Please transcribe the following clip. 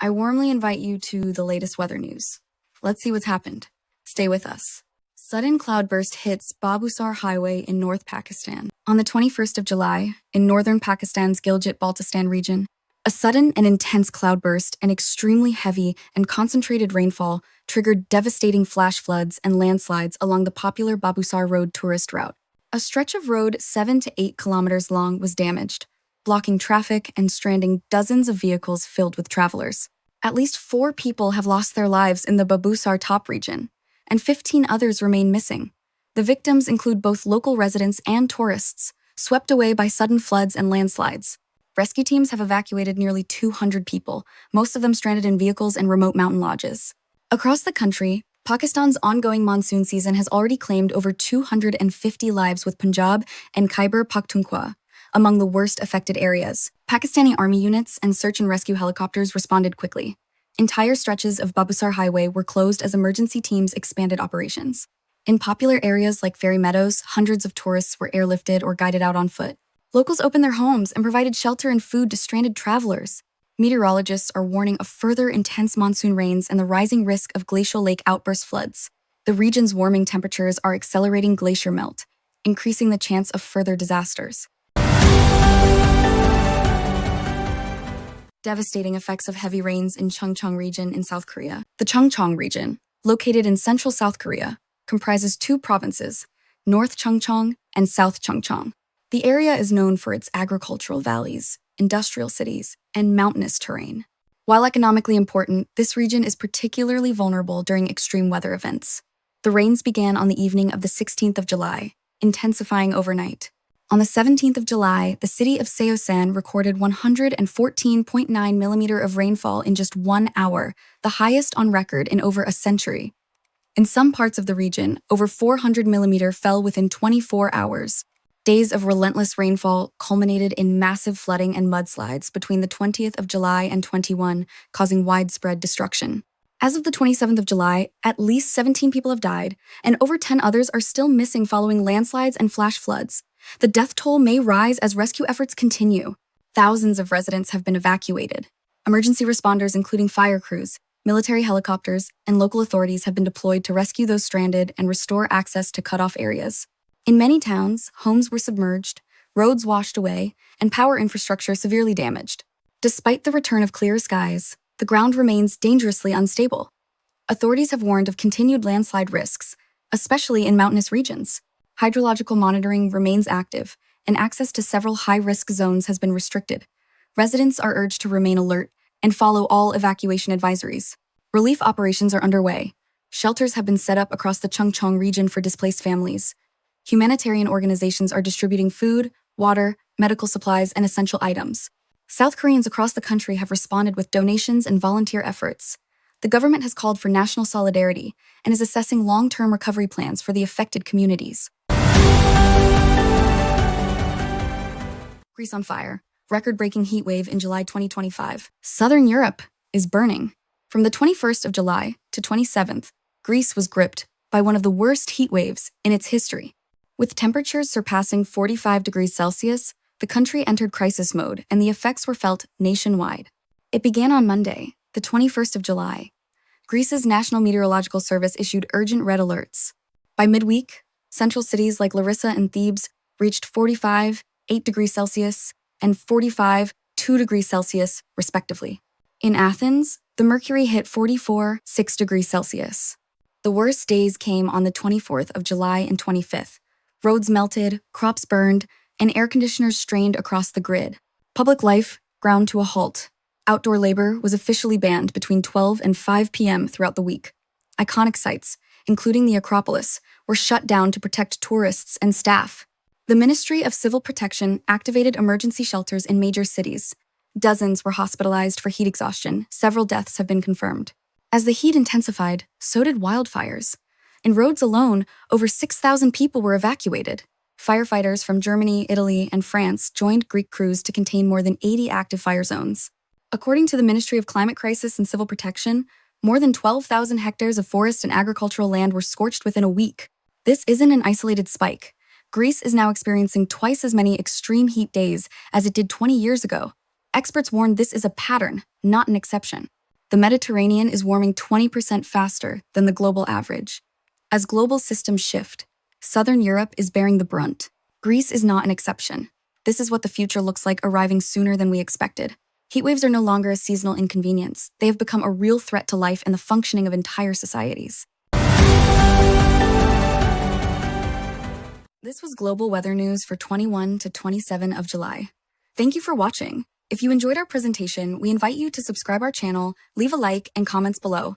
I warmly invite you to the latest weather news. Let's see what's happened. Stay with us. Sudden cloudburst hits Babusar Highway in North Pakistan. On the 21st of July, in northern Pakistan's Gilgit-Baltistan region, a sudden and intense cloudburst and extremely heavy and concentrated rainfall triggered devastating flash floods and landslides along the popular Babusar Road tourist route. A stretch of road 7 to 8 kilometers long was damaged, blocking traffic and stranding dozens of vehicles filled with travelers. At least 4 people have lost their lives in the Babusar top region, and 15 others remain missing. The victims include both local residents and tourists, swept away by sudden floods and landslides. Rescue teams have evacuated nearly 200 people, most of them stranded in vehicles and remote mountain lodges. Across the country, Pakistan's ongoing monsoon season has already claimed over 250 lives, with Punjab and Khyber Pakhtunkhwa among the worst affected areas. Pakistani army units and search and rescue helicopters responded quickly. Entire stretches of Babusar Highway were closed as emergency teams expanded operations. In popular areas like Fairy Meadows, hundreds of tourists were airlifted or guided out on foot. Locals opened their homes and provided shelter and food to stranded travelers. Meteorologists are warning of further intense monsoon rains and the rising risk of glacial lake outburst floods. The region's warming temperatures are accelerating glacier melt, increasing the chance of further disasters. Devastating effects of heavy rains in Chungcheong region in South Korea. The Chungcheong region, located in central South Korea, comprises 2 provinces, North Chungcheong and South Chungcheong. The area is known for its agricultural valleys, industrial cities, and mountainous terrain. While economically important, this region is particularly vulnerable during extreme weather events. The rains began on the evening of the 16th of July, intensifying overnight. On the 17th of July, the city of Seosan recorded 114.9 millimeters of rainfall in just 1 hour, the highest on record in over a century. In some parts of the region, over 400 millimeters fell within 24 hours. Days of relentless rainfall culminated in massive flooding and mudslides between the 20th of July and 21, causing widespread destruction. As of the 27th of July, at least 17 people have died, and over 10 others are still missing following landslides and flash floods. The death toll may rise as rescue efforts continue. Thousands of residents have been evacuated. Emergency responders, including fire crews, military helicopters, and local authorities have been deployed to rescue those stranded and restore access to cut-off areas. In many towns, homes were submerged, roads washed away, and power infrastructure severely damaged. Despite the return of clear skies, the ground remains dangerously unstable. Authorities have warned of continued landslide risks, especially in mountainous regions. Hydrological monitoring remains active, and access to several high-risk zones has been restricted. Residents are urged to remain alert and follow all evacuation advisories. Relief operations are underway. Shelters have been set up across the Chungcheong region for displaced families. Humanitarian organizations are distributing food, water, medical supplies, and essential items. South Koreans across the country have responded with donations and volunteer efforts. The government has called for national solidarity and is assessing long-term recovery plans for the affected communities. Greece on fire. Record-breaking heat wave in July 2025. Southern Europe is burning. From the 21st of July to 27th, Greece was gripped by one of the worst heat waves in its history. With temperatures surpassing 45 degrees Celsius, the country entered crisis mode and the effects were felt nationwide. It began on Monday, the 21st of July. Greece's National Meteorological Service issued urgent red alerts. By midweek, central cities like Larissa and Thebes reached 45, 8 degrees Celsius, and 45, 2 degrees Celsius, respectively. In Athens, the mercury hit 44, 6 degrees Celsius. The worst days came on the 24th of July and 25th. Roads melted, crops burned, and air conditioners strained across the grid. Public life ground to a halt. Outdoor labor was officially banned between 12 and 5 p.m. throughout the week. Iconic sites, including the Acropolis, were shut down to protect tourists and staff. The Ministry of Civil Protection activated emergency shelters in major cities. Dozens were hospitalized for heat exhaustion. Several deaths have been confirmed. As the heat intensified, so did wildfires. In Rhodes alone, over 6,000 people were evacuated. Firefighters from Germany, Italy, and France joined Greek crews to contain more than 80 active fire zones. According to the Ministry of Climate Crisis and Civil Protection, more than 12,000 hectares of forest and agricultural land were scorched within a week. This isn't an isolated spike. Greece is now experiencing twice as many extreme heat days as it did 20 years ago. Experts warn this is a pattern, not an exception. The Mediterranean is warming 20% faster than the global average. As global systems shift, Southern Europe is bearing the brunt. Greece is not an exception. This is what the future looks like, arriving sooner than we expected. Heatwaves are no longer a seasonal inconvenience. They have become a real threat to life and the functioning of entire societies. This was Global Weather News for 21 to 27 of July. Thank you for watching. If you enjoyed our presentation, we invite you to subscribe our channel, leave a like, and comments below.